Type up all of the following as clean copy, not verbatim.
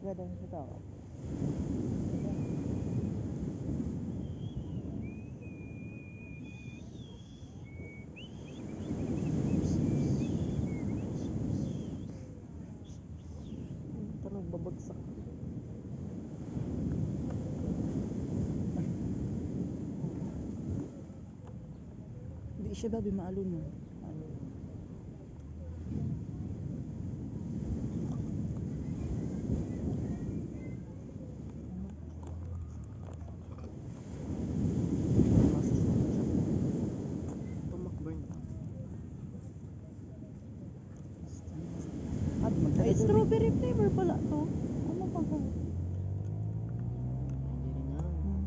Gada sa tao. Ito nagbabagsak. Hindi siya babi maalon mo. Tumakburn ka. At Ay, magtagal strawberry flavor pala to. Ano pa ka? Hindi rin yan.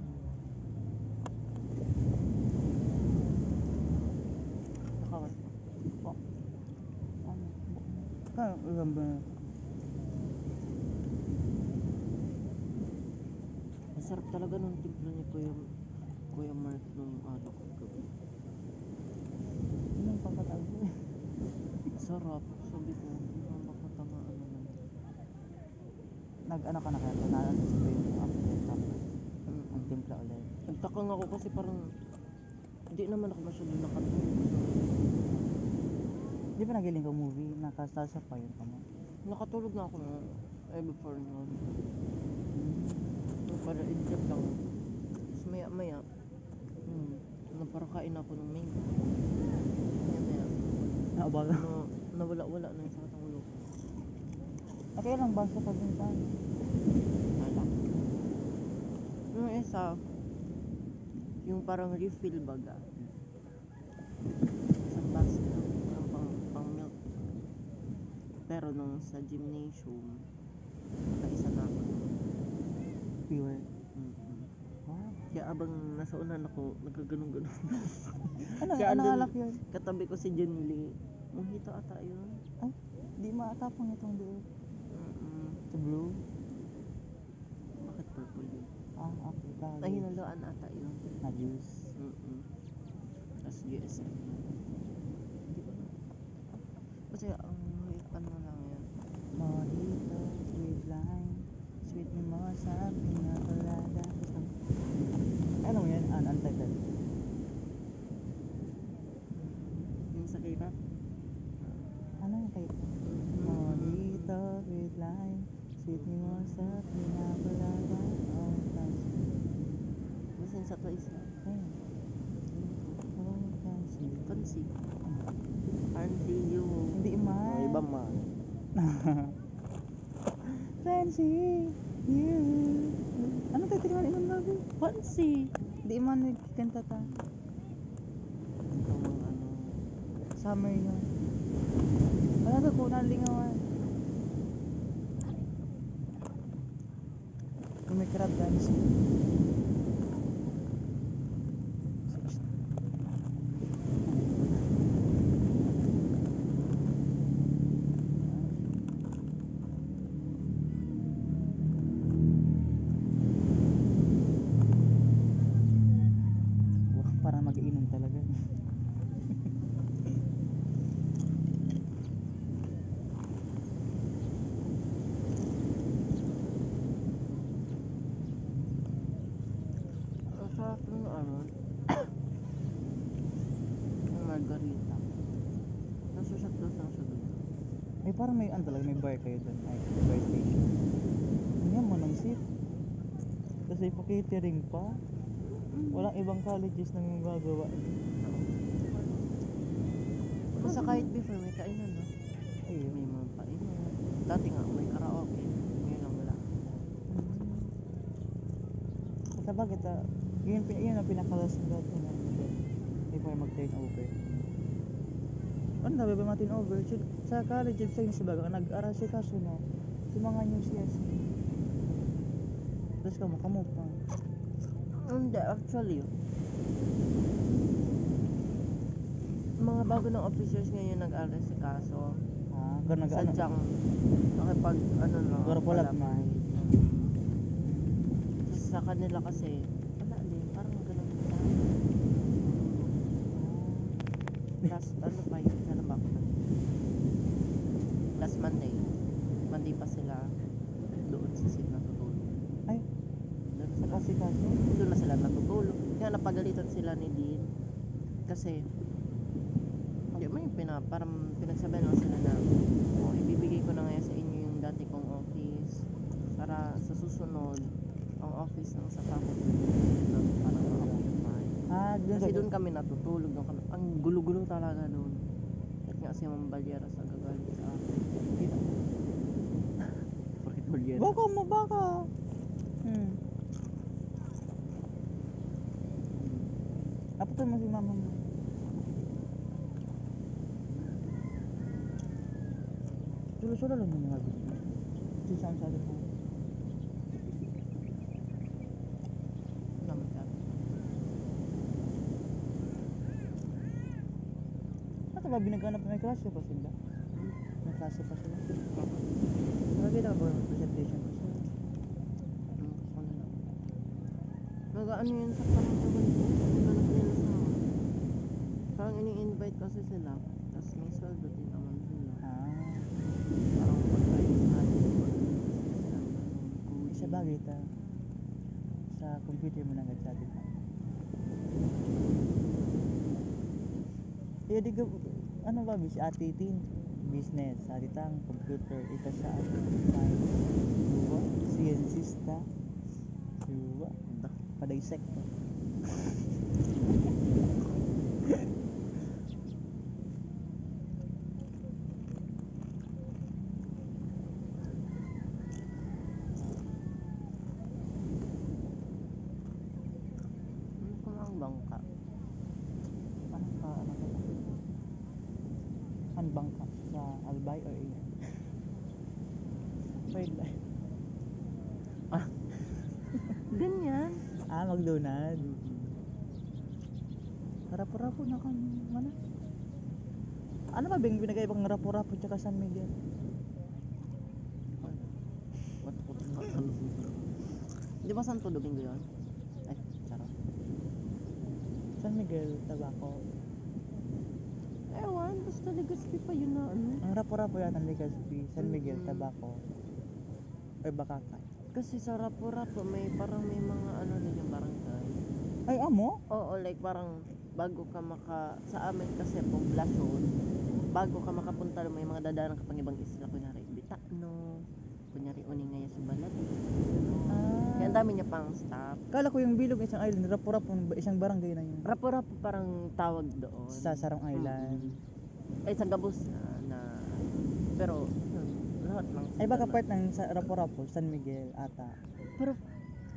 Nakakas pa. Ano? Kaya ba? Masarap talaga nung timpla ni Kuya Mark nung ano kagabi. Anong pagkatago? Sarap. Sabi ko, baka tamaan naman. Nag-ano ka na kaya? Naalala sa yung after tapos ang timpla ulit. Nagtaka nga ako kasi parang hindi naman ako masyado nakatulog. Di ba nagiling ko movie? Nakasasa pa yun mo. Nakatulog na ako before noon. Para in-trip lang. Tapos maya-maya, naparakain ako ng mango. Maya-maya, Naabala. nawala-wala na yung sakit ng ulo ko. Okay lang basta pag din sa ano. Alak. Yung isa, yung parang refill baga. Isang baso lang. Parang pang milk. Pero nung sa gymnasium, nakaisa na ako. Pure. Wow. Kaya abang nasa unan ako, nagkaganong-ganon. Ano Kaya anong andun, alak yun? katabi ko si Junli. Mojito ata yun. Ay, di maatapang itong diit. Ito blue. Bakit purple yun? Okay. Tawag Ay, yun. hinaluan ata yun. Na juice. Tapos GSM. Hindi ko na. Kasi ano lang yan. Mojito with lime. Sweet mimosa, pina colada. Ano mo yan? Untitled. Yung sa K-pop. Ano yung title? Mojito with lime. Sweet mimosa, pina colada. Oh, fancy. Basta yung sa Twice lang. Oh, fancy. Fancy. Fancy you. Hindi man. Oh, iba man. Fancy you. Ano title naman inom babi? Fancy. Di man nagkanta ta. Ito mga ano. Summer yun. Wala ka kung nalingawan. Kung may crab dance. Parang mag-iinom talaga. Ang sarap ng ano. Yung margarita. Nasusaktos lang siya doon. May parang may ano talaga, may bar kayo doon. Ay, bar station. Ano mo nang sip? Kasi pa catering pa. Walang ibang colleges nang gagawa. Basta kahit before may kainan, no? Ayun. May mga painan. Dati nga may karaoke. Ngayon lang wala. Sa bagay yun ang pinakalas ng dati na before mag-turn over. Ano na ba mga turn over? Sa college, sa bagay, nag-aral si kaso na sa mga news yes. Tapos kamo pa. Hindi, actually. Mga bago ng officers ngayon nag-aral si kaso. Ganun Sadyang nakipag ano no. Goropolat man. Sa kanila kasi wala din, parang ganun nila. Last ano pa yun? Kailan ba ako last Monday pa sila doon sa mag-asikaso. Doon na sila natutulog. Kaya napagalitan sila ni Dean. Kasi, hindi may parang pinagsabihan lang sila na, oh, ibibigay ko na ngayon sa inyo yung dati kong office. Para sa susunod, ang office ng sa tapos parang ma-occupy. Doon Kasi doon kami natutulog. Doon kami, ang gulo-gulo talaga doon. At nga si Ma'am Balyera sa gagalit sa akin. Bakit Balyera? Baka mo, baka. Aputan mo si mama mo. Sulo-sulo lang yung mga video. Sisaan sa atin mo. Naman ka. Ito ba binaghanap may klase pa sila? May klase pa sila? Lagi na ba yung presentation pa sila? Nag-ano yun sa parang ewan ko. Naghanap nila sa parang ini-invite kasi sila. Tapos may sweldo din naman sila. Parang pagkain sa atin. Sa bagay ta. Sa computer mo nang agad pa. Di ka, ano ba, si Ate Tin? Business, Ate Tang, computer, ika sa ano, science, diba? Scientista, diba? Pa-dissect. Bangka. Ano ka? Ano bangka? Sa Albay or Ian? Wildlife. Ganyan. McDonald. Rapo-rapo na kan mana? Ano ba bang binagay-ibang rapo-rapo tsaka San Miguel? Di ba Santo Domingo yun? Ay, charot. San Miguel, Tabaco. Ewan, basta Legazpi pa yun na ano. Ang rapo-rapo yata ng Legazpi, San Miguel, Tabaco. Or Bakakay. Kasi sa rapo-rapo may parang may mga ano din yung barangay. Ay, amo? Oo, like parang bago ka sa amin kasi poblasyon, bago ka makapunta may mga dadaanan ka pang ibang isla, kunyari Bitano, kunyari Uningaya sa Balati. Kaya ang dami niya pang stop. Kala ko yung Bilog isang island, rapo-rapo isang barangay na yun. Rapo-rapo parang tawag doon. Sa Sarong Island. Ay, sa Gabos na pero yun, lahat ng Ay baka part ng rapo-rapo, San Miguel ata. pero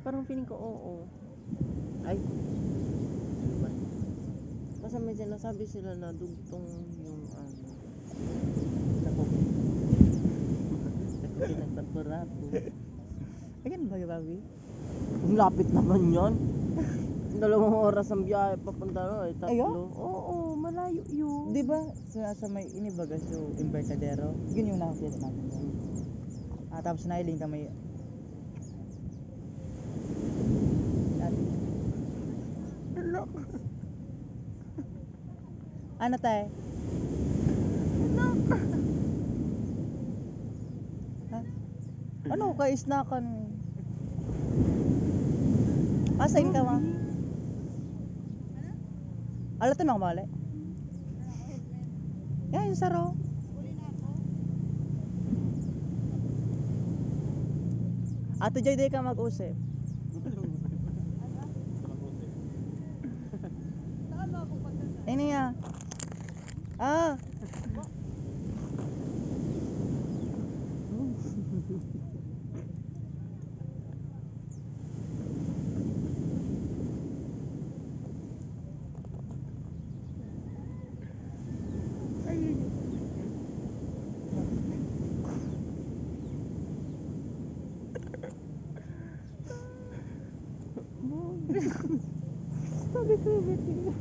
parang feeling ko oo. Ay, basta may sinasabi sila na dugtong yung ano kasi nagtapo-rapo. Ayan ba yung babi? Ang lapit naman yan. 2 oras ang biyahe papunta ron, 3. Ayun? Oo, malayo yun. Di ba sa may inibaga so Embarcadero? Yun yung nakakita natin doon. Tapos nailing ka may ano tayo? Ano kay snackan? Asain ka ma? Alatan mo mali? Yan yung saro. Ato jay day ka mag-usip. Ini ya. Sabi ko tingnan.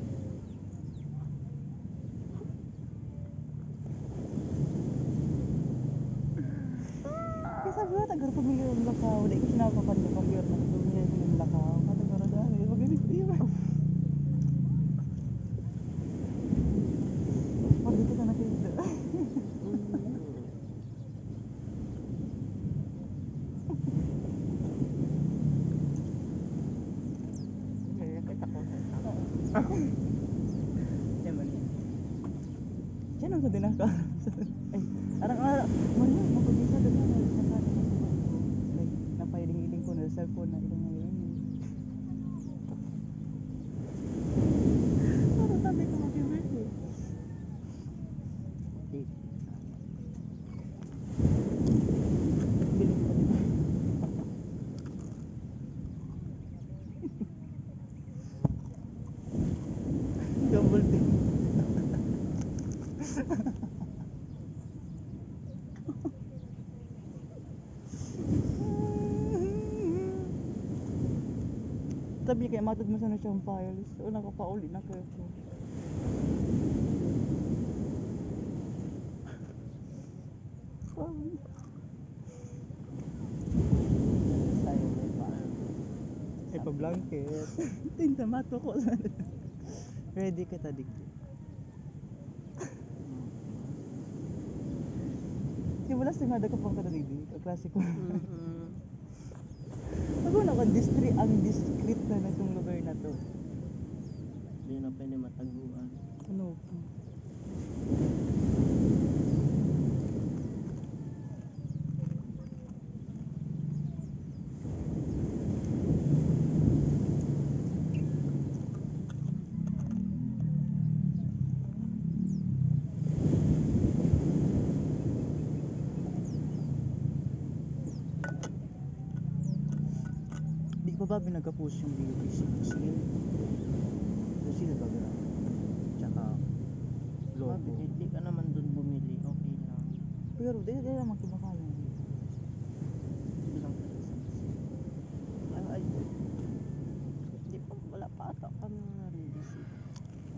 Sabi ko tagar pamilya ng Lakaw, di ko sinapapan ko pamilya ng Lakaw. Tagar dahil magaling ko iwan. Pag dito ka nakita. Yan man yan. Siya nang sa dinaka. Ay, arang-arang. Wala, mapagisa doon na. Nakata na sa bangko. Like, napailing-iling ko na sa cellphone na ilang ngayon. Parang tabi ko happy birthday. Di. Bili ko na. Double ding. Sabi niya kaya matod mo sana siyang files. O nakapauli na kayo ko. Sa'yo may pa. Ay pa blanket. Tinta mato ko sana. Ready ka ta digdi. Si wala sa nga ka pang kada digdi. Kaklase ko. Ako na kan distri ang discreet na na itong lugar na to. Hindi na pwede mataguan. Ano? Di pa ba pinagka-push yung BBC? Kasi na ba ba? Tsaka logo. Mabili, di ka naman dun bumili, okay lang. Pero di naman kumakain. Bilang ay, di pa, wala pa ata kami na-release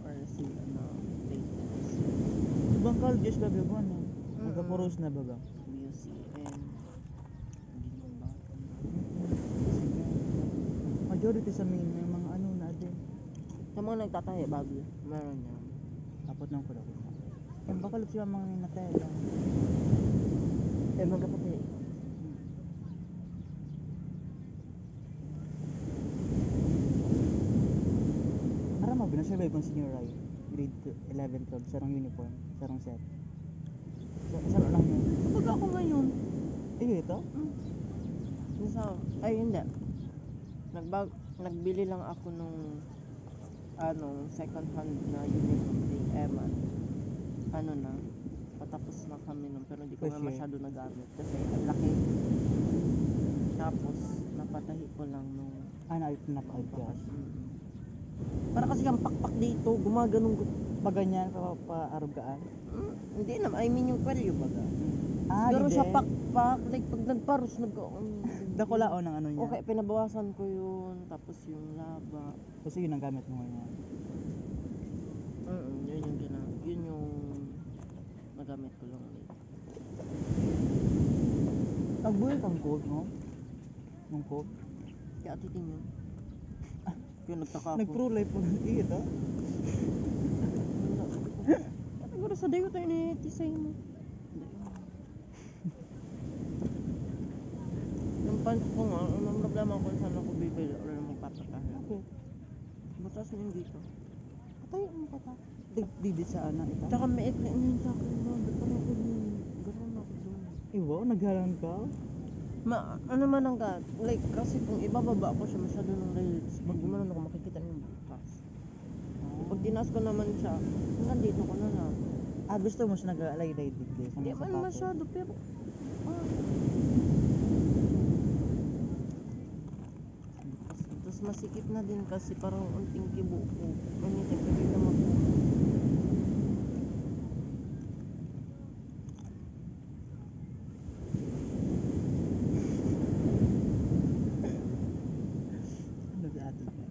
or si ano, latest Ibang colleges ba ba ano? Nagka-puros na ba ba? BUCN Ginambatan. Majority sa main may mga ano na din. Sa mga nagtatahi bago, meron yan. Tapos nang ko daw. Yung bakal siya mga natay lang. Eh, magkapatay. Para mo binasurvive kong senior high. Grade 11, 12, sarang uniform, sarang set. Saan lang yun? Kapag ako ngayon, Ito? nasa, ay hindi. Nagbili lang ako nung ano, second hand na uniform kay Emma. Ano na, patapos na kami nun, pero hindi ko First nga year. masyado nagamit kasi ang laki. Tapos, napatahi ko lang nung Napa-adjust. Para kasi ang pakpak dito, gumaganong Pag ganyan, pa-arugaan. hindi naman, I mean yung kwelyo baga. Pero di siya din. pakpak, like pag nagparos, Dakulaon ang ano niya. okay, pinabawasan ko yun, tapos yung laba. Kasi yun ang gamit mo ngayon. Yun yung nagamit ko lang ulit. Nagbuhay kang coat, no? Yung coat. Kaya titing yun. Kaya nagtaka ako. Nag-pro life mo. Ito? Siguro sa dayo tayo ni Tisay mo. Yung pants ko nga, ang problema ko saan ako bibili or magpapatahe. Okay. Butas na yun dito. Patay mo ka ta. Di sa ana ito. Tsaka may ekle na yun sa akin ba? Ba't parang ako dun? Gano'n ako dun. Wow, naghalang ka? Ano man ang ka? Like, kasi kung ibababa ko siya masyado ng rails, pag gumanon ako makikita ng butas. Pag tinaas ko naman siya, hanggang dito ko na lang. Gusto mo siya nag-alay-lay digdi sa Hindi mga man sapatos? masyado, pero tapos masikip na din kasi parang unting kibo ko. Anytime pwede na makuha. Ano sa atin ka?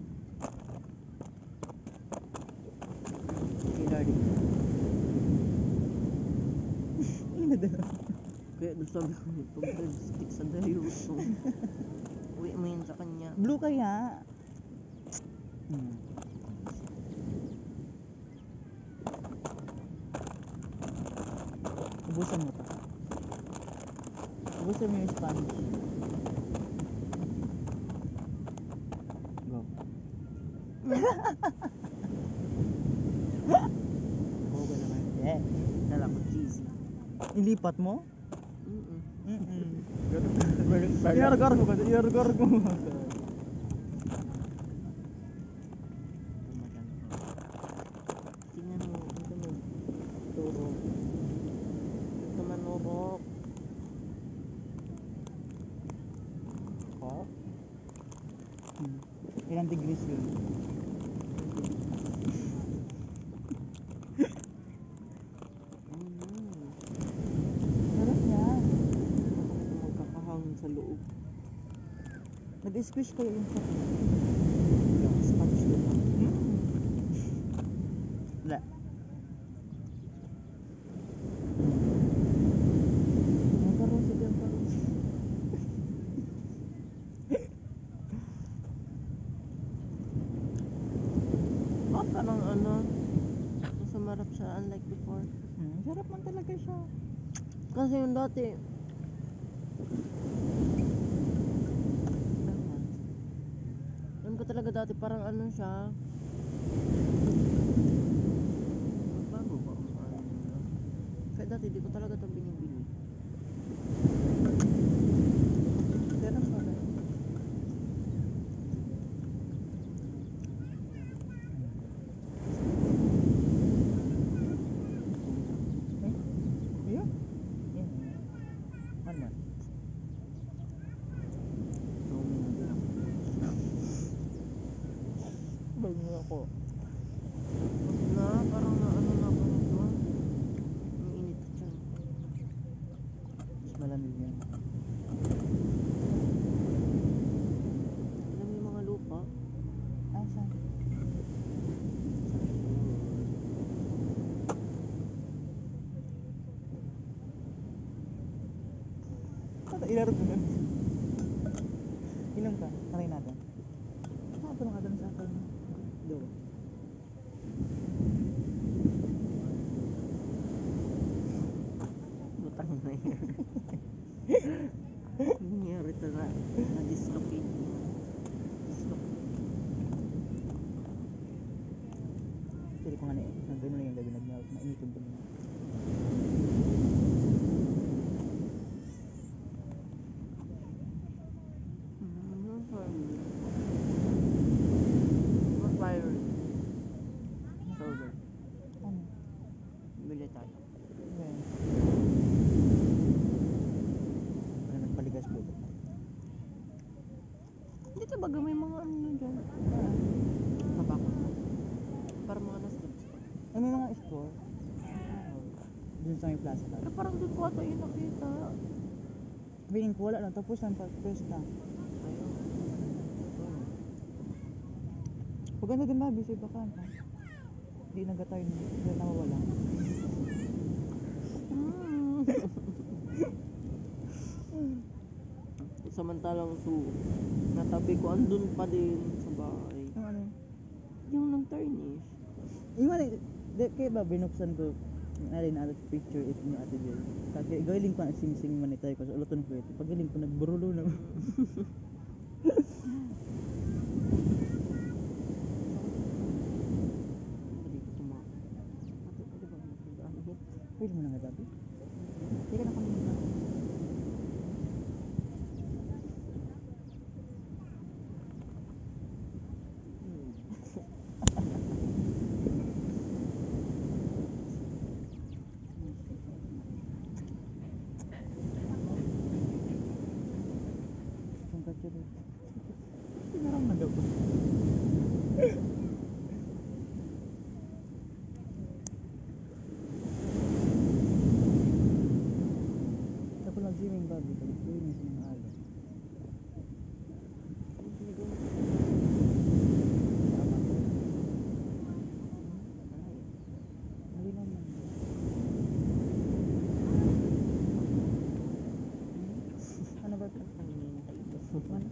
Kailar din. Ano daw? Kaya doon sabi ko, pag stick sa dayo so uwi mo yun sa kanya. Blue kaya? Ubusan mo to. Ubusan mo yung Spanish. Go. Ilipat mo? Mm-mm. Balik pala. Iargar mo kasi, iargar mo. Tingnan mo, ito mo. Turok. Ito manurok. Oh? Ilang degrees yun? Sarap niya. Magkakahangin sa loob. Nag-squish kayo yung sa Yung scotch yun. Wala. Ang karos, ito yung karos. Baka ng ano, mas sumarap siya unlike before. Sarap man talaga siya. Kasi yung dati, alam ko talaga dati parang ano siya. Magbago ba ang ano nila? Kaya dati di ko talaga ito binibili. Sarap pala. Ayun. Yan. Ano? Bago ako. Na, parang na ano na ako nito. Ang init dyan. Mas malamig yan. Alam mo yung mga lupa? Ah, saan? Ilaro ko lang. Inom ka? Try natin. Tulong ka doon sa akin. Do. Butang na yan. Nangyari talaga. Na-dislocate. Pili ko nga na nag-ano na yung gabi nag-melt. Mainitin ko muna. What fire? Shoulder. Ano? Bili tayo. Ayan. Ano nagpaligas ko ito? Dito baga may mga ano na dyan. Tabako. Para mga nasa labas pa. Ay, may mga store. Dun sa may plaza ka. Pero parang doon ko ata yung nakita. Feeling ko wala lang. Tapos ang pag-first na. Ayun. Paganda din ba? Busy ba ka? Di nagatay na. Hindi nawawala. Samantalang natabi ko andun pa din sa bahay. Yung ano yun? Yung nag-tarnish. Yung ano, kaya ba binuksan ko nalin na picture ito ni Ate Joy. Kaya galing ko na sing-sing manitay ko sa uloton ko ito. Pagaling ko nagburulo na. Hindi ko tuma. Ate ba naggamit? Pwede mo na nga gabi. Hindi ka na kami nila. Kung katyo dito. Sinarang na daw ko. Ako nag-swimming babi. Pag-swimming sa mga alon. Hindi naman. Ano ba ito? Ang hinihintay ko. Ano?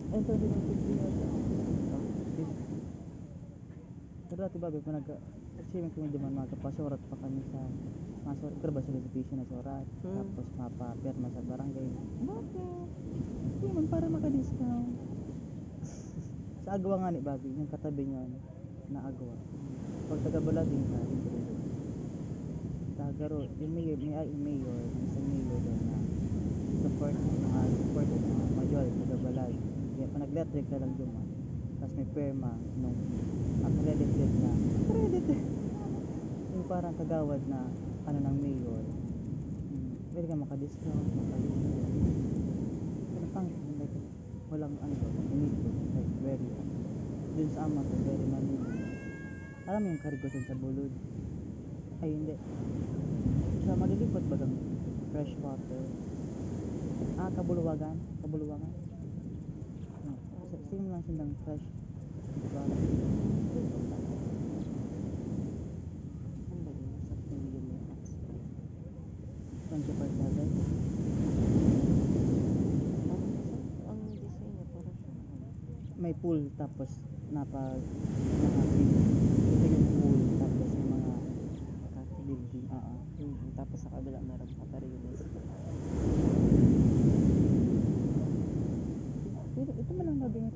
Ito din ang pagbigat. Pero dati babi, kung nag-swimming kami naman, magkapasurat pa kami sa graba solicitation na surat. Tapos mapapirma sa barangay. Bakit? Hindi man, para maka-discount. Sa agawa nga ni babi, yung katabi niya na agawa. Pag taga-Balading ka, libre. Tag Pero yung mayor, isang mayor doon na support ng mga major, magabalay. Kaya pa nag-letric na lang yung tapos may perma nung accredited na accredited yung parang kagawad na ano ng mayor. Pwede ka maka-discount, pero pang like walang ano inito like very dun sa ama ko very manili. Alam mo yung kargosan sa bulod? Ay hindi, sa malilipot bagang fresh water. Kabuluwagan. Same lang silang fresh water. Ang ba yun? Sa premium yung access. 24/7. Ang design niya para siya. May pool tapos ito yung pool tapos yung mga building. Tapos sa kabila meron pa Parilis. Pero ito man lang nabing